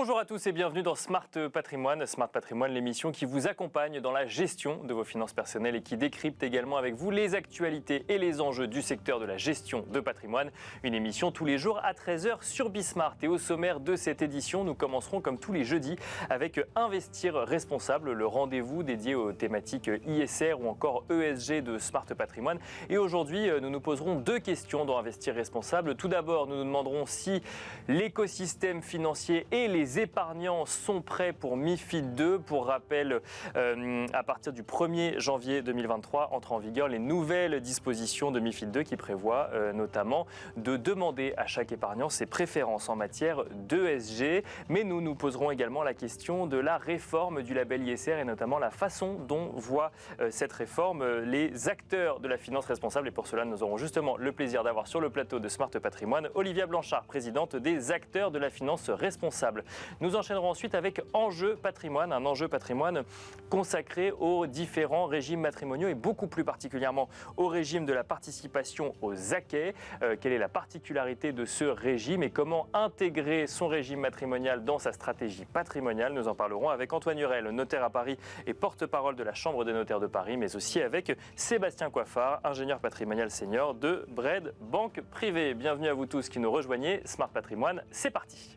Bonjour à tous et bienvenue dans Smart Patrimoine. Smart Patrimoine, l'émission qui vous accompagne dans la gestion de vos finances personnelles et qui décrypte également avec vous les actualités et les enjeux du secteur de la gestion de patrimoine. Une émission tous les jours à 13h sur Bismart. Et au sommaire de cette édition, nous commencerons comme tous les jeudis avec Investir responsable, le rendez-vous dédié aux thématiques ISR ou encore ESG de Smart Patrimoine. Et aujourd'hui, nous nous poserons deux questions dans Investir responsable. Tout d'abord, nous nous demanderons si l'écosystème financier et les épargnants sont prêts pour MiFID II. Pour rappel, à partir du 1er janvier 2023, entrent en vigueur les nouvelles dispositions de MiFID II qui prévoient notamment de demander à chaque épargnant ses préférences en matière d'ESG. Mais nous nous poserons également la question de la réforme du label ISR et notamment la façon dont voient cette réforme les acteurs de la finance responsable. Et pour cela, nous aurons justement le plaisir d'avoir sur le plateau de Smart Patrimoine Olivia Blanchard, présidente des acteurs de la finance responsable. Nous enchaînerons ensuite avec Enjeu Patrimoine, un enjeu patrimoine consacré aux différents régimes matrimoniaux et beaucoup plus particulièrement au régime de la participation aux acquets. Quelle est la particularité de ce régime et comment intégrer son régime matrimonial dans sa stratégie patrimoniale? Nous en parlerons avec Antoine Hurel, notaire à Paris et porte-parole de la Chambre des notaires de Paris, mais aussi avec Sébastien Coiffard, ingénieur patrimonial senior de Bred Banque Privée. Bienvenue à vous tous qui nous rejoignez. Smart Patrimoine, c'est parti.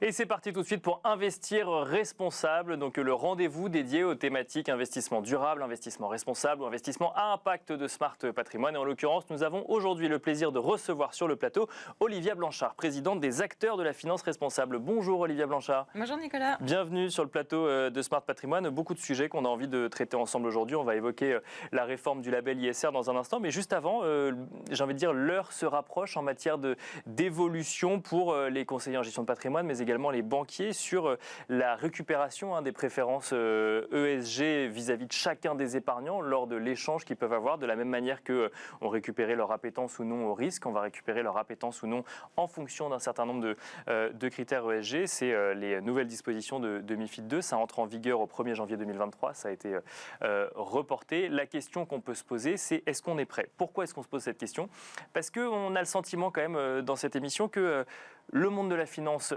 Et c'est parti tout de suite pour Investir responsable, donc le rendez-vous dédié aux thématiques investissement durable, investissement responsable ou investissement à impact de Smart Patrimoine. Et en l'occurrence, nous avons aujourd'hui le plaisir de recevoir sur le plateau Olivia Blanchard, présidente des acteurs de la finance responsable. Bonjour Olivia Blanchard. Bonjour Nicolas. Bienvenue sur le plateau de Smart Patrimoine. Beaucoup de sujets qu'on a envie de traiter ensemble aujourd'hui. On va évoquer la réforme du label ISR dans un instant. Mais juste avant, j'ai envie de dire, l'heure se rapproche en matière d'évolution pour les conseillers en gestion de patrimoine, mais également les banquiers sur la récupération des préférences ESG vis-à-vis de chacun des épargnants lors de l'échange qu'ils peuvent avoir, de la même manière qu'on récupérait leur appétence ou non au risque, on va récupérer leur appétence ou non en fonction d'un certain nombre de critères ESG. C'est les nouvelles dispositions de MiFID II, ça entre en vigueur au 1er janvier 2023, ça a été reporté. La question qu'on peut se poser, c'est est-ce qu'on est prêt? Pourquoi est-ce qu'on se pose cette question? Parce qu'on a le sentiment quand même dans cette émission que le monde de la finance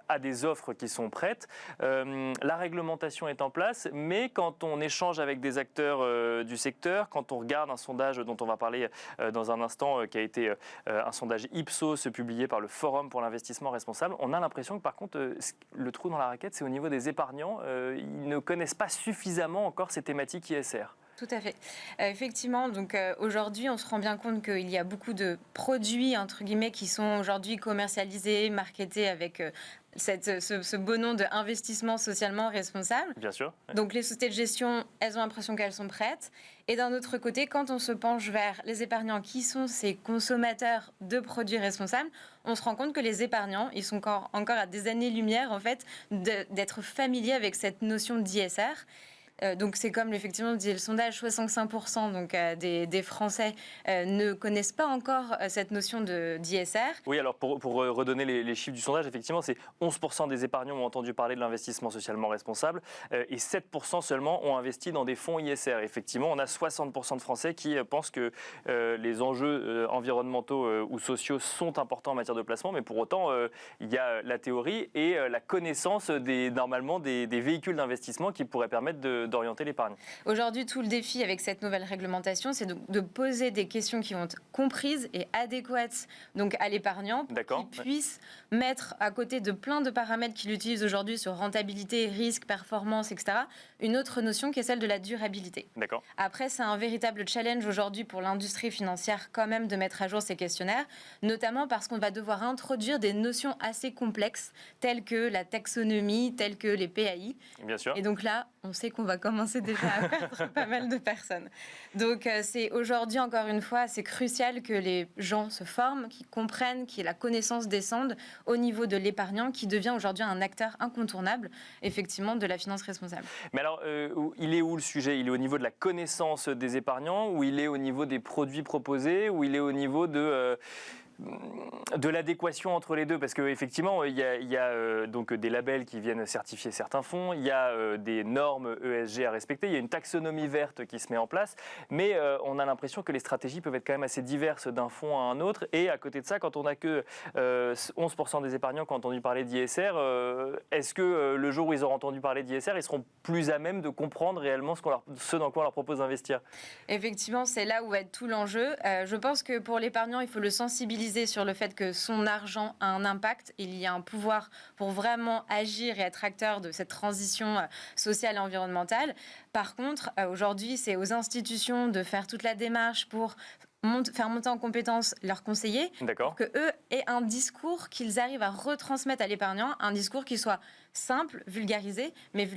a des offres qui sont prêtes, la réglementation est en place, mais quand on échange avec des acteurs du secteur, quand on regarde un sondage dont on va parler dans un instant, qui a été un sondage Ipsos publié par le Forum pour l'investissement responsable, on a l'impression que par contre, le trou dans la raquette, c'est au niveau des épargnants. Ils ne connaissent pas suffisamment encore ces thématiques ISR. Tout à fait. Effectivement, donc aujourd'hui, on se rend bien compte qu'il y a beaucoup de produits, entre guillemets, qui sont aujourd'hui commercialisés, marketés avec ce beau nom de investissement socialement responsable. Bien sûr. Ouais. Donc les sociétés de gestion, elles ont l'impression qu'elles sont prêtes. Et d'un autre côté, quand on se penche vers les épargnants qui sont ces consommateurs de produits responsables, on se rend compte que les épargnants, ils sont encore à des années-lumière, en fait, d'être familiers avec cette notion d'ISR. Donc c'est comme effectivement disait le sondage, 65% donc, des Français ne connaissent pas encore cette notion d'ISR. Oui, alors pour redonner les chiffres du sondage, effectivement, c'est 11% des épargnants ont entendu parler de l'investissement socialement responsable et 7% seulement ont investi dans des fonds ISR. Effectivement, on a 60% de Français qui pensent que les enjeux environnementaux ou sociaux sont importants en matière de placement, mais pour autant, il y a la théorie et la connaissance normalement des véhicules d'investissement qui pourraient permettre d'orienter l'épargne. Aujourd'hui, tout le défi avec cette nouvelle réglementation, c'est de poser des questions qui vont être comprises et adéquates donc, à l'épargnant pour qu'il puisse mettre à côté de plein de paramètres qu'il utilise aujourd'hui sur rentabilité, risque, performance, etc., une autre notion qui est celle de la durabilité. Après, c'est un véritable challenge aujourd'hui pour l'industrie financière quand même de mettre à jour ces questionnaires, notamment parce qu'on va devoir introduire des notions assez complexes telles que la taxonomie, telles que les PAI. Bien sûr. Et donc là, on sait qu'on va commencer déjà à perdre pas mal de personnes. Donc c'est aujourd'hui, encore une fois, c'est crucial que les gens se forment, qu'ils comprennent, qu'il y ait la connaissance descende au niveau de l'épargnant qui devient aujourd'hui un acteur incontournable, effectivement, de la finance responsable. Mais alors, il est où le sujet? Il est au niveau de la connaissance des épargnants ou il est au niveau des produits proposés ou il est au niveau de l'adéquation entre les deux, parce qu'effectivement, il y a donc des labels qui viennent certifier certains fonds, il y a des normes ESG à respecter, il y a une taxonomie verte qui se met en place, mais on a l'impression que les stratégies peuvent être quand même assez diverses d'un fonds à un autre, et à côté de ça, quand on n'a que 11% des épargnants qui ont entendu parler d'ISR, est-ce que le jour où ils auront entendu parler d'ISR, ils seront plus à même de comprendre réellement ce dans quoi on leur propose d'investir? Effectivement, c'est là où va être tout l'enjeu. Je pense que pour l'épargnant, il faut le sensibiliser sur le fait que son argent a un impact. Il y a un pouvoir pour vraiment agir et être acteur de cette transition sociale et environnementale. Par contre, aujourd'hui, c'est aux institutions de faire toute la démarche pour faire monter en compétence leurs conseillers, pour qu'eux aient un discours qu'ils arrivent à retransmettre à l'épargnant, un discours qui soit simple, vulgarisé, mais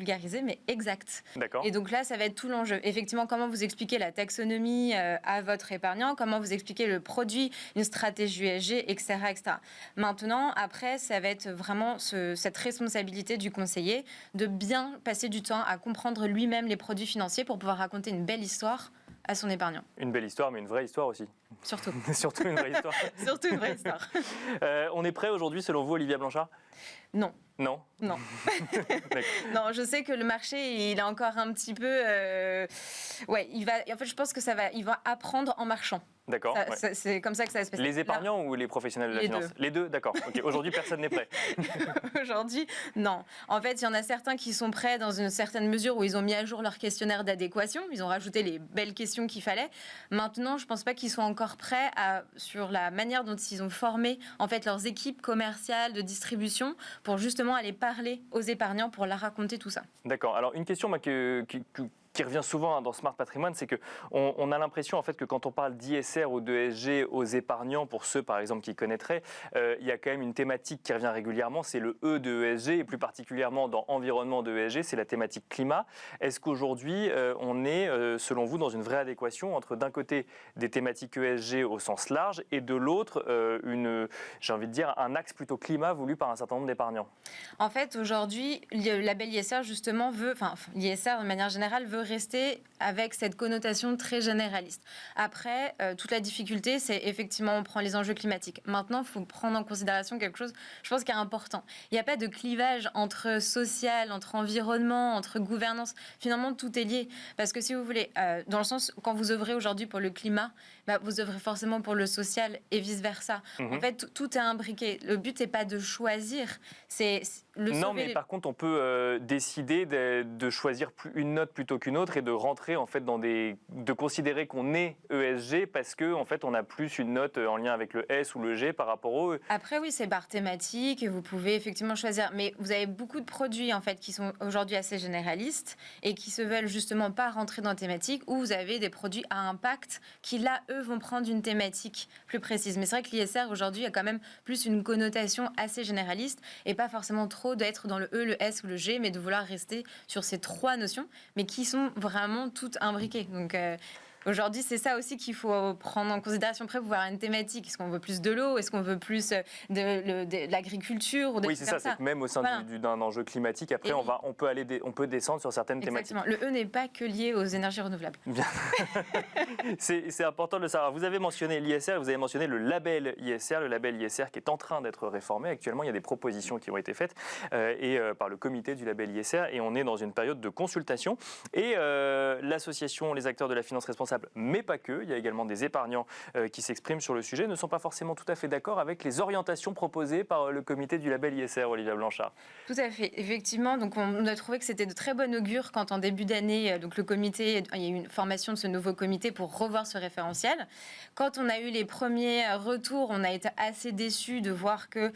exact. Et donc là, ça va être tout l'enjeu. Effectivement, comment vous expliquez la taxonomie à votre épargnant, comment vous expliquez le produit, une stratégie ESG, etc., etc. Maintenant, après, ça va être vraiment cette responsabilité du conseiller de bien passer du temps à comprendre lui-même les produits financiers pour pouvoir raconter une belle histoire à son épargnant. Une belle histoire, mais une vraie histoire aussi. Surtout. Surtout une vraie histoire. Surtout une vraie histoire. On est prêt aujourd'hui, selon vous, Olivia Blanchard? Non. Non. Non. Non, je sais que le marché, il a encore un petit peu... Ouais, en fait, je pense que il va apprendre en marchant. D'accord. C'est comme ça que ça va se passer. Les épargnants ou les professionnels de la finance? Les deux, d'accord. Okay. Aujourd'hui, personne n'est prêt. Aujourd'hui, non. En fait, il y en a certains qui sont prêts dans une certaine mesure où ils ont mis à jour leur questionnaire d'adéquation. Ils ont rajouté les belles questions qu'il fallait. Maintenant, je ne pense pas qu'ils soient encore prêts sur la manière dont ils ont formé en fait, leurs équipes commerciales de distribution pour justement aller parler aux épargnants pour leur raconter tout ça. D'accord. Alors, une question qui revient souvent dans Smart Patrimoine, c'est qu'on a l'impression en fait, que quand on parle d'ISR ou d'ESG aux épargnants, pour ceux par exemple qui connaîtraient, il y a quand même une thématique qui revient régulièrement, c'est le E de ESG, et plus particulièrement dans environnement de ESG, c'est la thématique climat. Est-ce qu'aujourd'hui, on est, selon vous, dans une vraie adéquation entre d'un côté des thématiques ESG au sens large, et de l'autre, j'ai envie de dire, un axe plutôt climat voulu par un certain nombre d'épargnants? En fait, aujourd'hui, le label ISR, justement, l'ISR, de manière générale, veut rester avec cette connotation très généraliste. Après, toute la difficulté, c'est effectivement, on prend les enjeux climatiques. Maintenant, il faut prendre en considération quelque chose, je pense, qui est important. Il n'y a pas de clivage entre social, entre environnement, entre gouvernance. Finalement, tout est lié. Parce que si vous voulez, dans le sens, quand vous œuvrez aujourd'hui pour le climat, vous œuvrez forcément pour le social et vice-versa. En fait, tout est imbriqué. Le but n'est pas de choisir, c'est non, mais par contre, on peut décider de choisir une note plutôt qu'une autre et de rentrer en fait de considérer qu'on est ESG parce que en fait on a plus une note en lien avec le S ou le G par rapport au E. Après oui, c'est par thématique et vous pouvez effectivement choisir, mais vous avez beaucoup de produits en fait qui sont aujourd'hui assez généralistes et qui se veulent justement pas rentrer dans la thématique, où vous avez des produits à impact qui là eux vont prendre une thématique plus précise. Mais c'est vrai que l'ISR aujourd'hui a quand même plus une connotation assez généraliste et pas forcément trop d'être dans le E, le S ou le G, mais de vouloir rester sur ces trois notions, mais qui sont vraiment toutes imbriquées. Donc aujourd'hui, c'est ça aussi qu'il faut prendre en considération. Après, vous voir une thématique. Est-ce qu'on veut plus de l'eau? Est-ce qu'on veut plus de l'agriculture ou Oui, c'est ça. C'est que même au sein d'un enjeu climatique, après, on peut descendre sur certaines Exactement. thématiques. Le E n'est pas que lié aux énergies renouvelables. Bien. C'est important de le savoir. Vous avez mentionné l'ISR et vous avez mentionné le label ISR qui est en train d'être réformé. Actuellement, il y a des propositions qui ont été faites par le comité du label ISR et on est dans une période de consultation. Et l'association, les acteurs de la finance responsable, mais pas que, il y a également des épargnants qui s'expriment sur le sujet, ne sont pas forcément tout à fait d'accord avec les orientations proposées par le comité du label ISR, Olivia Blanchard. Tout à fait, effectivement. Donc on a trouvé que c'était de très bon augure quand en début d'année, donc le comité, il y a eu une formation de ce nouveau comité pour revoir ce référentiel. Quand on a eu les premiers retours, on a été assez déçus de voir que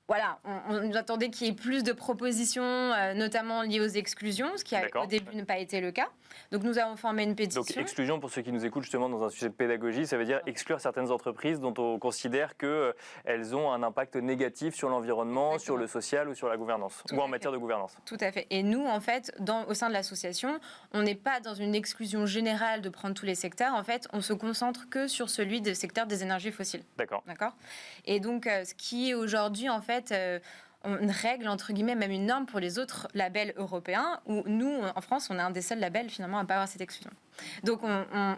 voilà, on attendait qu'il y ait plus de propositions, notamment liées aux exclusions, ce qui au début n'a pas été le cas. Donc nous avons formé une pétition. Donc exclusion, pour ceux qui nous écoutent justement dans un sujet de pédagogie, ça veut dire exclure certaines entreprises dont on considère qu'elles ont un impact négatif sur l'environnement, sur le social ou sur la gouvernance, ou en matière de gouvernance. Tout à fait. Et nous, en fait, au sein de l'association, on n'est pas dans une exclusion générale de prendre tous les secteurs. En fait, on se concentre que sur celui du secteur des énergies fossiles. D'accord. Et donc, ce qui est aujourd'hui, en fait, une règle, entre guillemets, même une norme pour les autres labels européens, où nous, en France, on est un des seuls labels, finalement, à ne pas avoir cette exclusion. Donc,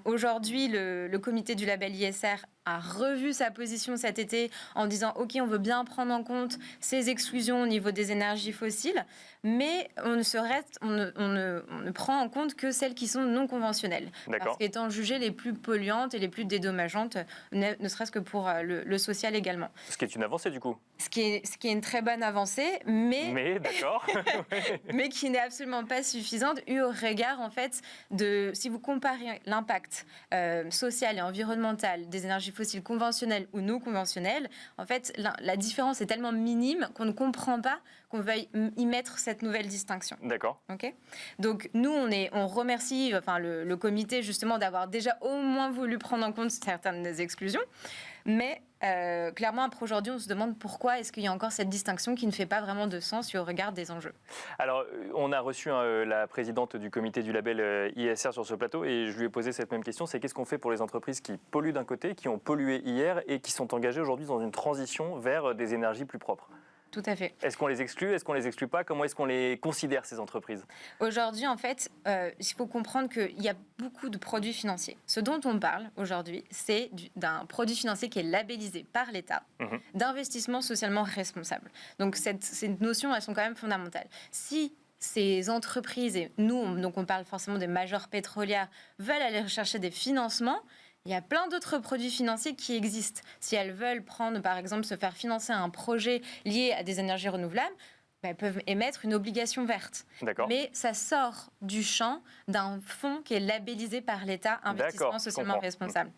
aujourd'hui, le comité du label ISR a revu sa position cet été en disant ok, on veut bien prendre en compte ces exclusions au niveau des énergies fossiles, mais on ne prend en compte que celles qui sont non conventionnelles, parce qu'étant jugées les plus polluantes et les plus dédommageantes, ne serait-ce que pour le social également. Ce qui est une avancée du coup. Ce qui est une très bonne avancée, mais d'accord. mais qui n'est absolument pas suffisante eu au regard en fait de, si vous comparez l'impact social et environnemental des énergies fossiles conventionnelles ou non conventionnelles, en fait la différence est tellement minime qu'on ne comprend pas qu'on veuille y mettre cette nouvelle distinction. D'accord. Okay. Donc nous on remercie le comité justement d'avoir déjà au moins voulu prendre en compte certaines des exclusions. Mais clairement, après aujourd'hui, on se demande pourquoi est-ce qu'il y a encore cette distinction qui ne fait pas vraiment de sens au regard des enjeux. Alors, on a reçu la présidente du comité du label ISR sur ce plateau et je lui ai posé cette même question, c'est qu'est-ce qu'on fait pour les entreprises qui polluent d'un côté, qui ont pollué hier et qui sont engagées aujourd'hui dans une transition vers des énergies plus propres ? Tout à fait. Est-ce qu'on les exclut ? Est-ce qu'on les exclut pas ? Comment est-ce qu'on les considère, ces entreprises ? Aujourd'hui, en fait, il faut comprendre qu'il y a beaucoup de produits financiers. Ce dont on parle aujourd'hui, c'est d'un produit financier qui est labellisé par l'État, d'investissement socialement responsable. Donc, ces notions, elles sont quand même fondamentales. Si ces entreprises, et nous, donc on parle forcément des majeures pétrolières, veulent aller rechercher des financements, il y a plein d'autres produits financiers qui existent. Si elles veulent prendre, par exemple, se faire financer un projet lié à des énergies renouvelables, elles peuvent émettre une obligation verte. Mais ça sort du champ d'un fonds qui est labellisé par l'État, investissement socialement responsable.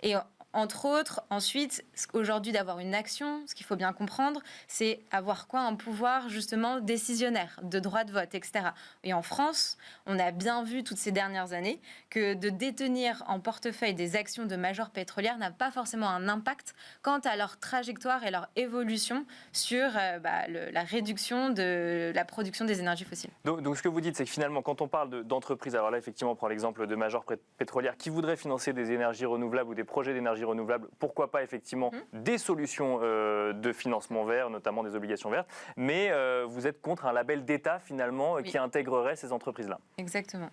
Et entre autres, ensuite, aujourd'hui, d'avoir une action, ce qu'il faut bien comprendre, c'est avoir un pouvoir justement décisionnaire, de droit de vote, etc. Et en France, on a bien vu toutes ces dernières années que de détenir en portefeuille des actions de majors pétrolières n'a pas forcément un impact quant à leur trajectoire et leur évolution sur la réduction de la production des énergies fossiles. Donc ce que vous dites, c'est que finalement, quand on parle d'entreprises, alors là, effectivement, on prend l'exemple de majors pétrolières qui voudraient financer des énergies renouvelables ou des projets d'énergie renouvelables, pourquoi pas effectivement des solutions de financement vert, notamment des obligations vertes, mais vous êtes contre un label d'État finalement qui intégrerait ces entreprises-là. Exactement.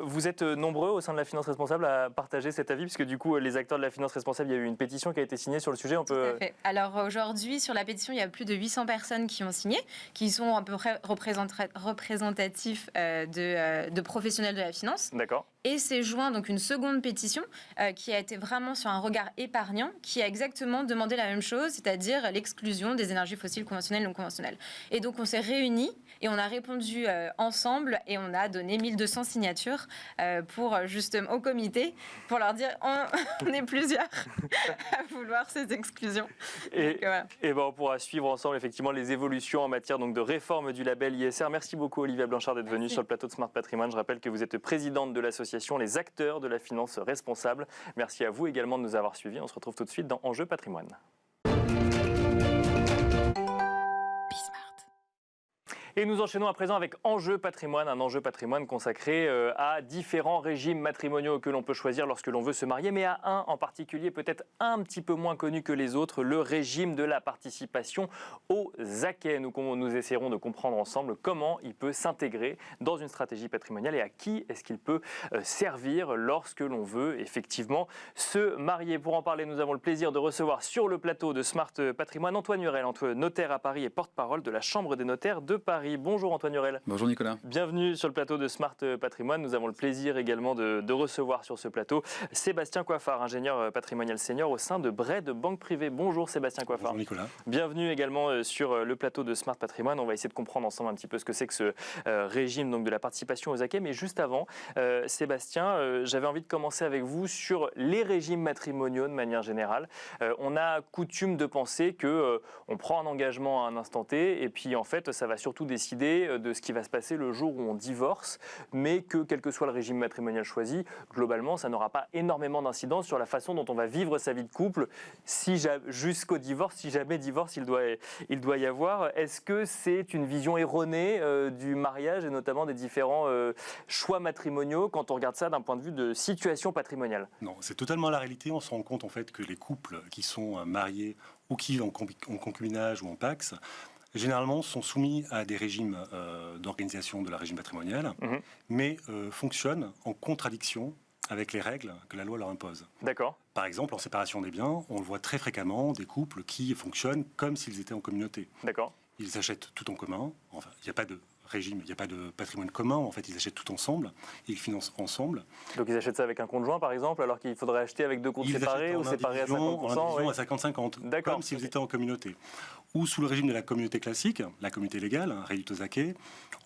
Vous êtes nombreux au sein de la finance responsable à partager cet avis, puisque du coup les acteurs de la finance responsable, il y a eu une pétition qui a été signée sur le sujet. Tout à fait. Alors aujourd'hui, sur la pétition, il y a plus de 800 personnes qui ont signé, qui sont à peu près représentatifs de professionnels de la finance. D'accord. Et s'est joint donc une seconde pétition qui a été vraiment sur un regard épargnant, qui a exactement demandé la même chose, c'est-à-dire l'exclusion des énergies fossiles conventionnelles et non conventionnelles. Et donc on s'est réunis et on a répondu ensemble et on a donné 1200 signatures pour justement au comité pour leur dire on est plusieurs à vouloir ces exclusions. Et on pourra suivre ensemble effectivement les évolutions en matière donc de réforme du label ISR. Merci beaucoup Olivia Blanchard d'être venue sur le plateau de Smart Patrimoine. Je rappelle que vous êtes présidente de l'association Les Acteurs de la Finance Responsable. Merci à vous également de nous avoir suivis. On se retrouve tout de suite dans Enjeu Patrimoine. Et nous enchaînons à présent avec Enjeu Patrimoine, un enjeu patrimoine consacré à différents régimes matrimoniaux que l'on peut choisir lorsque l'on veut se marier, mais à un en particulier peut-être un petit peu moins connu que les autres, le régime de la participation aux acquêts. Nous essaierons de comprendre ensemble comment il peut s'intégrer dans une stratégie patrimoniale et à qui est-ce qu'il peut servir lorsque l'on veut effectivement se marier. Pour en parler, nous avons le plaisir de recevoir sur le plateau de Smart Patrimoine Antoine Hurel, notaire à Paris et porte-parole de la Chambre des notaires de Paris. Bonjour Antoine Hurel. Bonjour Nicolas. Bienvenue sur le plateau de Smart Patrimoine. Nous avons le plaisir également de recevoir sur ce plateau Sébastien Coiffard, ingénieur patrimonial senior au sein de Bred Banque Privée. Bonjour Sébastien Coiffard. Bonjour Nicolas. Bienvenue également sur le plateau de Smart Patrimoine. On va essayer de comprendre ensemble un petit peu ce que c'est que ce régime donc, de la participation aux acquêts. Mais juste avant, Sébastien, j'avais envie de commencer avec vous sur les régimes matrimoniaux de manière générale. On a coutume de penser qu'on prend un engagement à un instant T et puis en fait ça va surtout décider de ce qui va se passer le jour où on divorce, mais que quel que soit le régime matrimonial choisi, globalement, ça n'aura pas énormément d'incidence sur la façon dont on va vivre sa vie de couple jusqu'au divorce, si jamais divorce il doit y avoir. Est-ce que c'est une vision erronée du mariage et notamment des différents choix matrimoniaux quand on regarde ça d'un point de vue de situation patrimoniale ? Non, c'est totalement la réalité. On se rend compte en fait que les couples qui sont mariés ou qui en concubinage ou en pax généralement sont soumis à des régimes d'organisation de la régime patrimonial, mais fonctionnent en contradiction avec les règles que la loi leur impose. D'accord. Par exemple, en séparation des biens, on le voit très fréquemment, des couples qui fonctionnent comme s'ils étaient en communauté. D'accord. Ils achètent tout en commun, enfin, il n'y a pas de régime, il n'y a pas de patrimoine commun, en fait, ils achètent tout ensemble, ils financent ensemble. Donc ils achètent ça avec un conjoint, par exemple, alors qu'il faudrait acheter avec deux comptes séparés ou séparés à 50%? En indivision à 50-50, comme s'ils étaient en communauté. Ou sous le régime de la communauté classique, la communauté légale, Reddito Zake,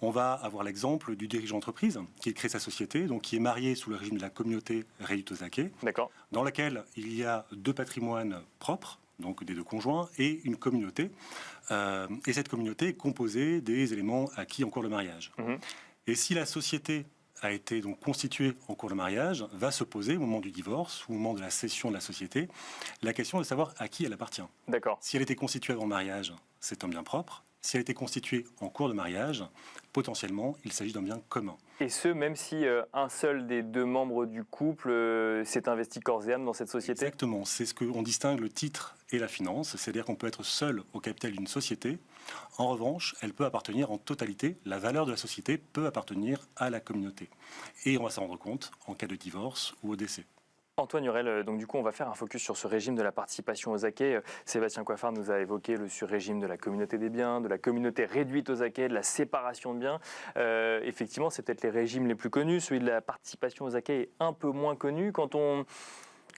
on va avoir l'exemple du dirigeant d'entreprise qui crée sa société, donc qui est marié sous le régime de la communauté Reddito Zake, dans laquelle il y a deux patrimoines propres, donc des deux conjoints, et une communauté. Et cette communauté est composée des éléments acquis en cours de mariage. Et si la société a été donc constituée en cours de mariage, va se poser au moment du divorce, au moment de la cession de la société, la question de savoir à qui elle appartient. D'accord. Si elle était constituée avant le mariage, c'est un bien propre. Si elle était constituée en cours de mariage, potentiellement, il s'agit d'un bien commun. Et ce, même si un seul des deux membres du couple s'est investi corps et âme dans cette société? Exactement. C'est ce qu'on distingue le titre et la finance. C'est-à-dire qu'on peut être seul au capital d'une société. En revanche, elle peut appartenir en totalité. La valeur de la société peut appartenir à la communauté. Et on va s'en rendre compte en cas de divorce ou au décès. Antoine Hurel, donc du coup on va faire un focus sur ce régime de la participation aux acquets. Sébastien Coiffard nous a évoqué le sur-régime de la communauté des biens, de la communauté réduite aux acquets, de la séparation de biens. Effectivement, c'est peut-être les régimes les plus connus. Celui de la participation aux acquets est un peu moins connu.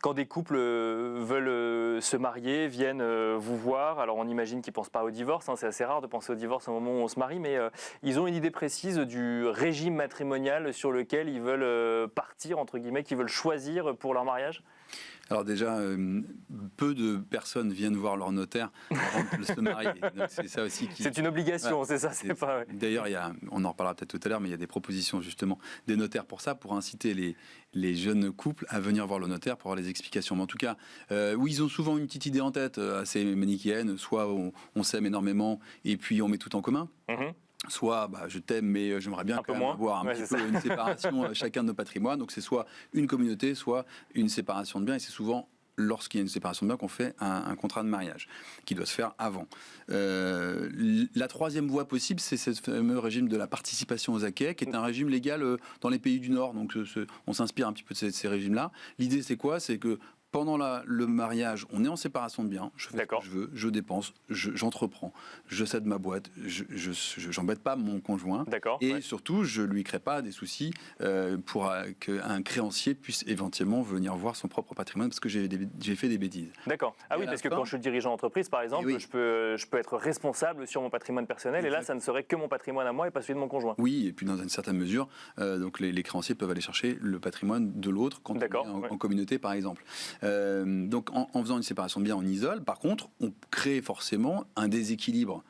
Quand des couples veulent se marier, viennent vous voir, alors on imagine qu'ils ne pensent pas au divorce, c'est assez rare de penser au divorce au moment où on se marie, mais ils ont une idée précise du régime matrimonial sur lequel ils veulent partir, entre guillemets, qu'ils veulent choisir pour leur mariage? Alors déjà, peu de personnes viennent voir leur notaire avant de se marier. C'est ça aussi qui... C'est une obligation, c'est ça. C'est pas... D'ailleurs, on en reparlera peut-être tout à l'heure, mais il y a des propositions justement des notaires pour ça, pour inciter les jeunes couples à venir voir le notaire pour avoir les explications. Mais en tout cas, oui, ils ont souvent une petite idée en tête, assez manichéenne. Soit on s'aime énormément et puis on met tout en commun. Soit je t'aime mais j'aimerais bien quand même avoir un petit peu une séparation chacun de nos patrimoines. Donc c'est soit une communauté, soit une séparation de biens. Et c'est souvent lorsqu'il y a une séparation de biens qu'on fait un contrat de mariage qui doit se faire avant. La troisième voie possible, c'est ce fameux régime de la participation aux acquets, qui est un régime légal dans les pays du Nord. Donc on s'inspire un petit peu de ces régimes-là. L'idée c'est quoi? C'est que pendant le mariage, on est en séparation de biens. Je fais ce que je veux, je dépense, j'entreprends, je cède ma boîte, je n'embête pas mon conjoint. Et surtout, je ne lui crée pas des soucis pour qu'un créancier puisse éventuellement venir voir son propre patrimoine parce que j'ai fait des bêtises. D'accord. Ah oui, parce que quand je suis dirigeant d'entreprise, par exemple, je peux être responsable sur mon patrimoine personnel. Et là, ça ne serait que mon patrimoine à moi et pas celui de mon conjoint. Oui, et puis dans une certaine mesure, donc les créanciers peuvent aller chercher le patrimoine de l'autre quand on est en communauté, par exemple. Donc en faisant une séparation de biens, on isole. Par contre, on crée forcément un déséquilibre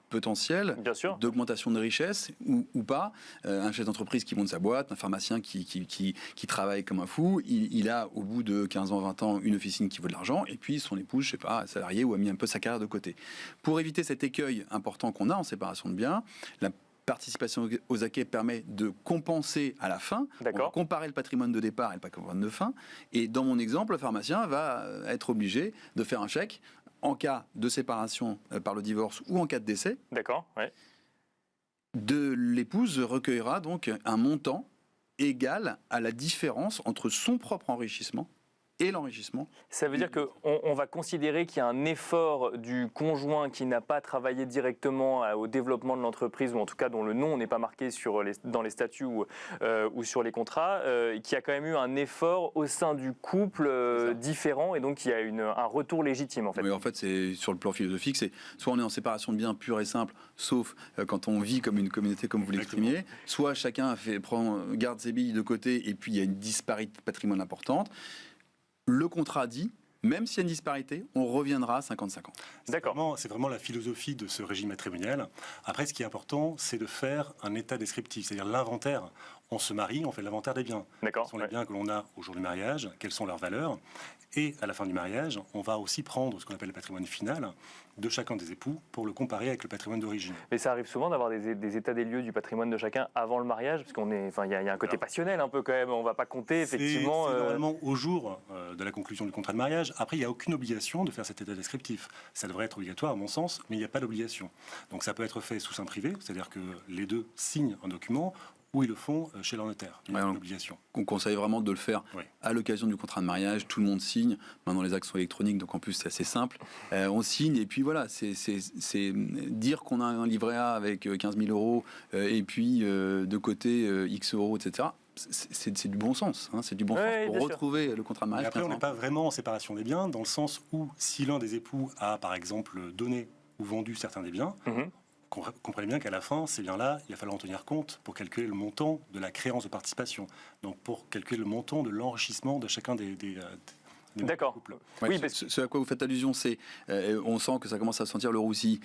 potentiel d'augmentation de richesse ou pas. Un chef d'entreprise qui monte sa boîte, un pharmacien qui travaille comme un fou, il a au bout de 15 ans, 20 ans une officine qui vaut de l'argent et puis son épouse, je sais pas, salarié ou a mis un peu sa carrière de côté. Pour éviter cet écueil important qu'on a en séparation de biens, la participation aux acquets permet de compenser à la fin. On va comparer le patrimoine de départ et le patrimoine de fin. Et dans mon exemple, le pharmacien va être obligé de faire un chèque en cas de séparation par le divorce ou en cas de décès. De l'épouse recueillera donc un montant égal à la différence entre son propre enrichissement et l'enrichissement. Ça veut dire qu'on va considérer qu'il y a un effort du conjoint qui n'a pas travaillé directement au développement de l'entreprise, ou en tout cas dont le nom n'est pas marqué dans les statuts ou sur les contrats, qui a quand même eu un effort au sein du couple différent, et donc il y a un retour légitime en fait. Oui, en fait, c'est sur le plan philosophique, c'est soit on est en séparation de biens pure et simple, sauf quand on vit comme une communauté, comme vous l'exprimiez, soit chacun garde ses billes de côté, et puis il y a une disparité de patrimoine importante. Le contrat dit, même s'il y a une disparité, on reviendra à 50-50. C'est vraiment la philosophie de ce régime matrimonial. Après, ce qui est important, c'est de faire un état descriptif, c'est-à-dire l'inventaire. On se marie, on fait l'inventaire des biens. Quels sont les biens que l'on a au jour du mariage, quelles sont leurs valeurs. Et à la fin du mariage, on va aussi prendre ce qu'on appelle le patrimoine final de chacun des époux pour le comparer avec le patrimoine d'origine. Mais ça arrive souvent d'avoir des états des lieux du patrimoine de chacun avant le mariage, parce qu'il y a un côté passionnel un peu quand même. On ne va pas compter effectivement. C'est normalement au jour de la conclusion du contrat de mariage. Après, il n'y a aucune obligation de faire cet état descriptif. Ça devrait être obligatoire à mon sens, mais il n'y a pas d'obligation. Donc ça peut être fait sous seing privé, c'est-à-dire que les deux signent un document, ou ils le font chez leur notaire. Il y a une obligation. On conseille vraiment de le faire à l'occasion du contrat de mariage. Tout le monde signe. Maintenant, les actes sont électroniques, donc en plus, c'est assez simple. On signe, et puis voilà, c'est dire qu'on a un livret A avec 15 000 euros, et puis de côté X euros, etc. C'est du bon sens. C'est du bon sens pour retrouver le contrat de mariage. Et après, on n'est pas vraiment en séparation des biens, dans le sens où si l'un des époux a, par exemple, donné ou vendu certains des biens, comprenez bien qu'à la fin, ces biens-là, il va falloir en tenir compte pour calculer le montant de la créance de participation. Donc, pour calculer le montant de l'enrichissement de chacun des D'accord. Oui, ce à quoi vous faites allusion, c'est on sent que ça commence à sentir le roussi.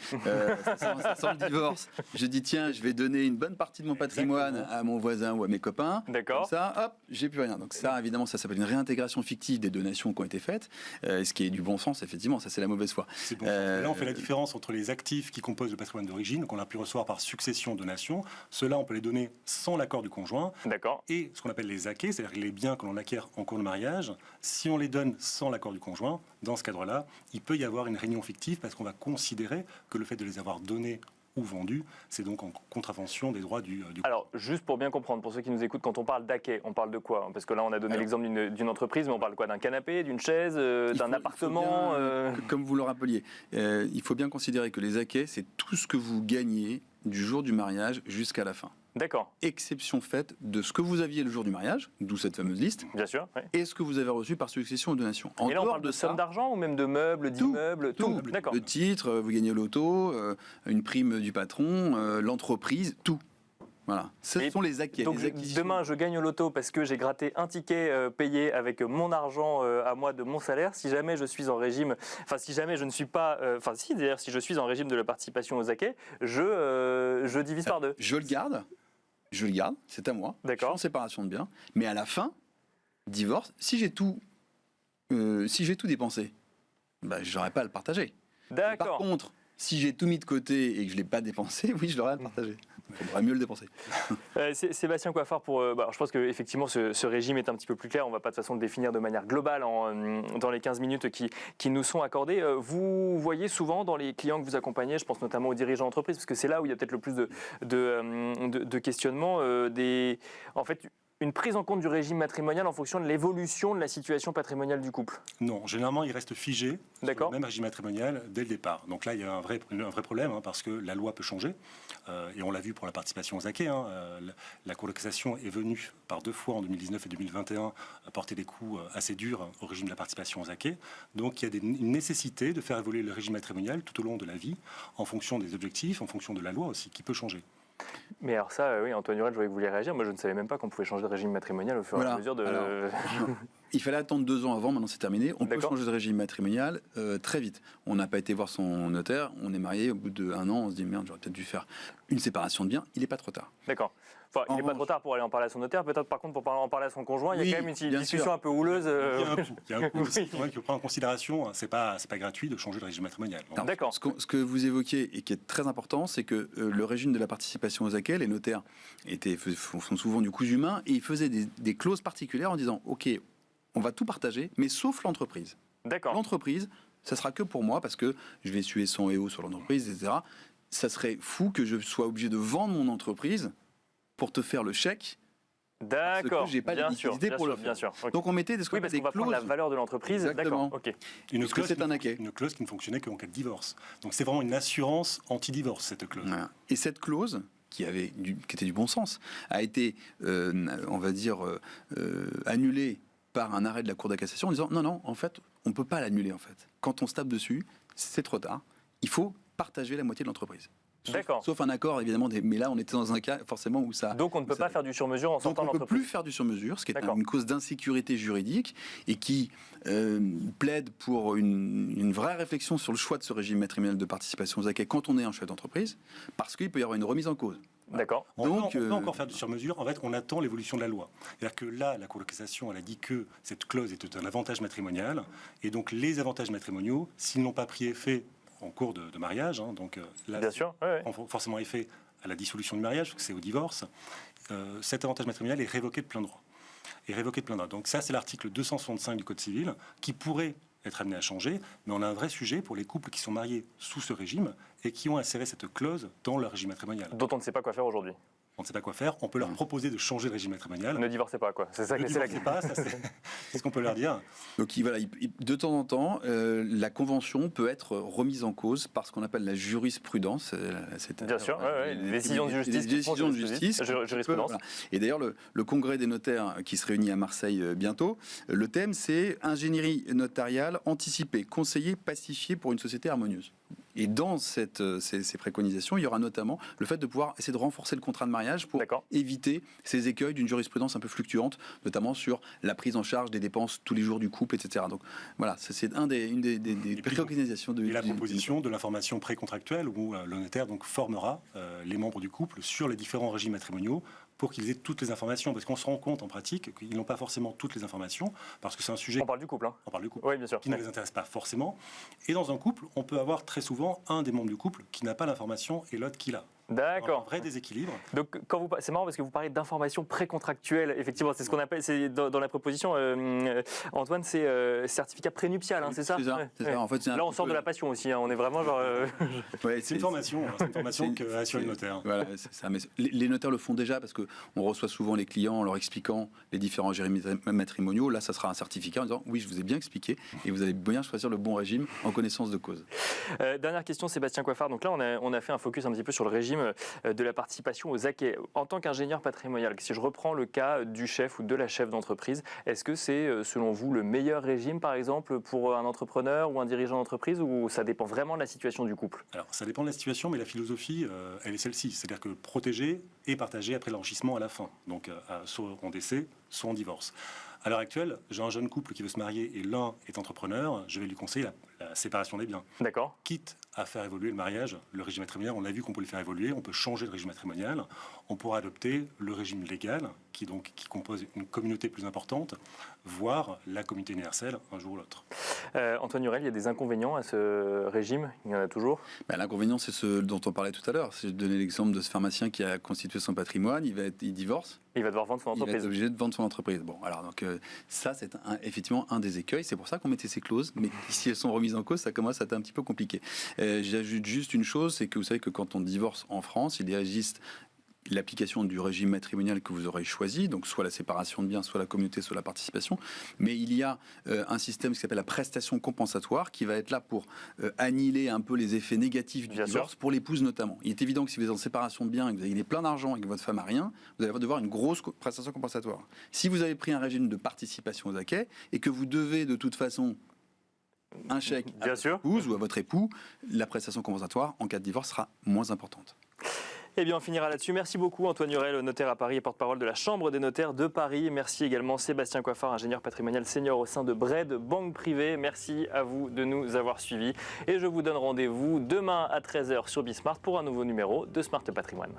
Ça sent le divorce. Je dis tiens, je vais donner une bonne partie de mon patrimoine à mon voisin ou à mes copains. D'accord. Comme ça, hop, j'ai plus rien. Donc ça, évidemment, ça s'appelle une réintégration fictive des donations qui ont été faites, ce qui est du bon sens, effectivement. Ça, c'est la mauvaise foi. Bon. Là, on fait la différence entre les actifs qui composent le patrimoine d'origine, qu'on a pu recevoir par succession donation. Ceux-là, on peut les donner sans l'accord du conjoint. D'accord. Et ce qu'on appelle les acquets, c'est-à-dire les biens que l'on acquiert en cours de mariage, si on les donne sans l'accord du conjoint, dans ce cadre-là, il peut y avoir une réunion fictive parce qu'on va considérer que le fait de les avoir donnés ou vendus, c'est donc en contravention des droits du Alors, juste pour bien comprendre, pour ceux qui nous écoutent, quand on parle d'acquet, on parle de quoi? Parce que là, on a donné l'exemple d'une entreprise, mais on parle quoi? D'un canapé, d'une chaise, d'un appartement Comme vous le rappeliez, il faut bien considérer que les acquets, c'est tout ce que vous gagnez du jour du mariage jusqu'à la fin. D'accord. Exception faite de ce que vous aviez le jour du mariage, d'où cette fameuse liste. Bien sûr. Oui. Et ce que vous avez reçu par succession ou donation. Et là, on parle de sommes d'argent ou même de meubles, d'immeubles, tout. D'accord. De titres, vous gagnez au loto, une prime du patron, l'entreprise, tout. Voilà. Ce sont les acquis. Donc demain, je gagne au loto parce que j'ai gratté un ticket payé avec mon argent à moi de mon salaire. Si jamais je suis en régime, si jamais je ne suis pas, d'ailleurs, si je suis en régime de la participation aux acquets, je divise par deux. Je le garde, c'est à moi. D'accord. Je suis en séparation de biens, mais à la fin, divorce. Si j'ai tout dépensé, je n'aurai pas à le partager. D'accord. Par contre, si j'ai tout mis de côté et que je ne l'ai pas dépensé, oui, je l'aurai à le partager. Il faudra mieux le dépenser. Sébastien Coiffard, je pense qu'effectivement, ce régime est un petit peu plus clair. On ne va pas de toute façon le définir de manière globale dans les 15 minutes qui nous sont accordées. Vous voyez souvent dans les clients que vous accompagnez, je pense notamment aux dirigeants d'entreprise, parce que c'est là où il y a peut-être le plus de questionnements, en fait, une prise en compte du régime matrimonial en fonction de l'évolution de la situation patrimoniale du couple? Non, généralement, il reste figé sur le même régime matrimonial dès le départ. Donc là, il y a un vrai problème, parce que la loi peut changer. Et on l'a vu pour la participation aux acquets. La Cour de cassation est venue par 2 fois en 2019 et 2021 porter des coups assez durs au régime de la participation aux acquets. Donc il y a une nécessité de faire évoluer le régime matrimonial tout au long de la vie, en fonction des objectifs, en fonction de la loi aussi, qui peut changer. Mais alors ça, oui, Antoine Hurel, je voyais que vous vouliez réagir. Moi, je ne savais même pas qu'on pouvait changer de régime matrimonial au fur et à mesure de... Il fallait attendre 2 ans avant, maintenant c'est terminé. On peut changer de régime matrimonial très vite. On n'a pas été voir son notaire, on est marié, au bout d'1 an, on se dit merde, j'aurais peut-être dû faire une séparation de biens. Il n'est pas trop tard. D'accord. Il n'est pas trop tard pour aller en parler à son notaire. Peut-être par contre pour en parler à son conjoint, il y a quand même une discussion un peu houleuse. Il y a un coût. C'est vrai qu'il faut prendre en considération. C'est pas gratuit de changer de régime matrimonial. D'accord. Ce que vous évoquiez et qui est très important, c'est que le régime de la participation aux acquets, les notaires font souvent du cousu humain et ils faisaient des clauses particulières en disant ok, on va tout partager, mais sauf l'entreprise. D'accord. L'entreprise, ça sera que pour moi parce que je vais suer 100 EO sur l'entreprise, etc. Ça serait fou que je sois obligé de vendre mon entreprise pour te faire le chèque. D'accord. Parce que j'ai pas de liquidité pour le faire. Bien sûr. Okay. Donc on mettait des clauses. Parce qu'on va prendre la valeur de l'entreprise. Exactement. D'accord. Okay. Une clause qui ne fonctionnait qu'en cas de divorce. Donc c'est vraiment une assurance anti-divorce, cette clause. Voilà. Et cette clause, qui était du bon sens, a été, on va dire, annulée par un arrêt de la Cour de cassation en disant non, en fait, on ne peut pas l'annuler. En fait. Quand on se tape dessus, c'est trop tard. Il faut partager la moitié de l'entreprise. Sauf un accord, évidemment, mais là, on était dans un cas, forcément, où ça... Donc, on ne peut pas faire du sur-mesure en sortant de l'entreprise. Donc, on ne peut plus faire du sur-mesure, ce qui est une cause d'insécurité juridique et qui plaide pour une vraie réflexion sur le choix de ce régime matrimonial de participation aux acquets quand on est un chef d'entreprise, parce qu'il peut y avoir une remise en cause. D'accord. On peut encore faire du sur-mesure. En fait, on attend l'évolution de la loi. C'est-à-dire que là, la Cour de cassation, elle a dit que cette clause était un avantage matrimonial. Et donc, les avantages matrimoniaux, s'ils n'ont pas pris effet en cours de mariage, donc là, bien sûr, ont forcément effet à la dissolution du mariage, parce que c'est au divorce, cet avantage matrimonial est révoqué de plein droit. Donc ça, c'est l'article 265 du Code civil, qui pourrait être amené à changer, mais on a un vrai sujet pour les couples qui sont mariés sous ce régime et qui ont inséré cette clause dans leur régime matrimonial. Dont on ne sait pas quoi faire aujourd'hui. on ne sait pas quoi faire, on peut leur proposer de changer le régime matrimonial. Ne divorcez pas, quoi. C'est ça que c'est la question. Pas, c'est ce qu'on peut leur dire. Donc voilà, de temps en temps, la convention peut être remise en cause par ce qu'on appelle la jurisprudence. Bien sûr, les décisions de justice. Les décisions de justice. Jurisprudence. Voilà. Et d'ailleurs, le congrès des notaires qui se réunit à Marseille bientôt, le thème c'est ingénierie notariale anticipée, conseillée, pacifiée pour une société harmonieuse. Et dans ces préconisations, il y aura notamment le fait de pouvoir essayer de renforcer le contrat de mariage pour éviter ces écueils d'une jurisprudence un peu fluctuante, notamment sur la prise en charge des dépenses tous les jours du couple, etc. Donc voilà, c'est une des préconisations de... Et la proposition de l'information précontractuelle où le notaire donc formera les membres du couple sur les différents régimes matrimoniaux pour qu'ils aient toutes les informations, parce qu'on se rend compte en pratique qu'ils n'ont pas forcément toutes les informations, parce que c'est un sujet... On parle du couple, hein. On parle du couple, oui, bien sûr. Qui ne les intéresse pas forcément. Et dans un couple, on peut avoir très souvent un des membres du couple qui n'a pas l'information et l'autre qui l'a. D'accord. Un vrai déséquilibre. Donc, c'est marrant parce que vous parlez d'informations précontractuelles. Effectivement, c'est ce qu'on appelle, dans la proposition, Antoine, c'est certificat prénuptial, hein, c'est ça. C'est ça. Ouais. En fait, là, on sort de la passion aussi. Hein, on est vraiment genre. C'est une formation qu'assure le notaire. Voilà, c'est ça. Mais les notaires le font déjà parce que on reçoit souvent les clients en leur expliquant les différents régimes matrimoniaux. Là, ça sera un certificat en disant oui, je vous ai bien expliqué et vous allez bien choisir le bon régime en connaissance de cause. Dernière question, Sébastien Coiffard. Donc là, on a fait un focus un petit peu sur le régime de la participation aux acquis. En tant qu'ingénieur patrimonial, si je reprends le cas du chef ou de la chef d'entreprise, est-ce que c'est, selon vous, le meilleur régime, par exemple, pour un entrepreneur ou un dirigeant d'entreprise, ou ça dépend vraiment de la situation du couple? Alors, ça dépend de la situation, mais la philosophie, elle est celle-ci. C'est-à-dire que protéger et partager après l'enrichissement à la fin. Donc, soit en décès, soit en divorce. À l'heure actuelle, j'ai un jeune couple qui veut se marier et l'un est entrepreneur, je vais lui conseiller la séparation des biens. D'accord. Quitte à faire évoluer le mariage, le régime matrimonial, on a vu qu'on peut le faire évoluer, on peut changer le régime matrimonial, on pourra adopter le régime légal qui compose une communauté plus importante, voire la communauté universelle un jour ou l'autre. Antoine Hurel, il y a des inconvénients à ce régime, il y en a toujours? L'inconvénient, c'est ce dont on parlait tout à l'heure. J'ai donné l'exemple de ce pharmacien qui a constitué son patrimoine, il divorce. Il va devoir vendre son entreprise. Il va être obligé de vendre son entreprise. Bon, alors donc ça, c'est effectivement un des écueils. C'est pour ça qu'on mettait ces clauses. Mais si elles sont remises en cause, ça commence à être un petit peu compliqué. J'ajoute juste une chose, c'est que vous savez que quand on divorce en France, il existe l'application du régime matrimonial que vous aurez choisi, donc soit la séparation de biens, soit la communauté, soit la participation. Mais il y a un système qui s'appelle la prestation compensatoire qui va être là pour annihiler un peu les effets négatifs du divorce, pour l'épouse notamment. Il est évident que si vous êtes en séparation de biens et que vous avez plein d'argent et que votre femme n'a rien, vous allez devoir une grosse prestation compensatoire. Si vous avez pris un régime de participation aux acquis et que vous devez de toute façon un chèque à votre épouse ou à votre époux, la prestation compensatoire en cas de divorce sera moins importante. Eh bien, on finira là-dessus. Merci beaucoup Antoine Hurel, notaire à Paris et porte-parole de la Chambre des notaires de Paris. Merci également Sébastien Coiffard, ingénieur patrimonial senior au sein de Bred Banque Privée. Merci à vous de nous avoir suivis. Et je vous donne rendez-vous demain à 13h sur Bismart pour un nouveau numéro de Smart Patrimoine.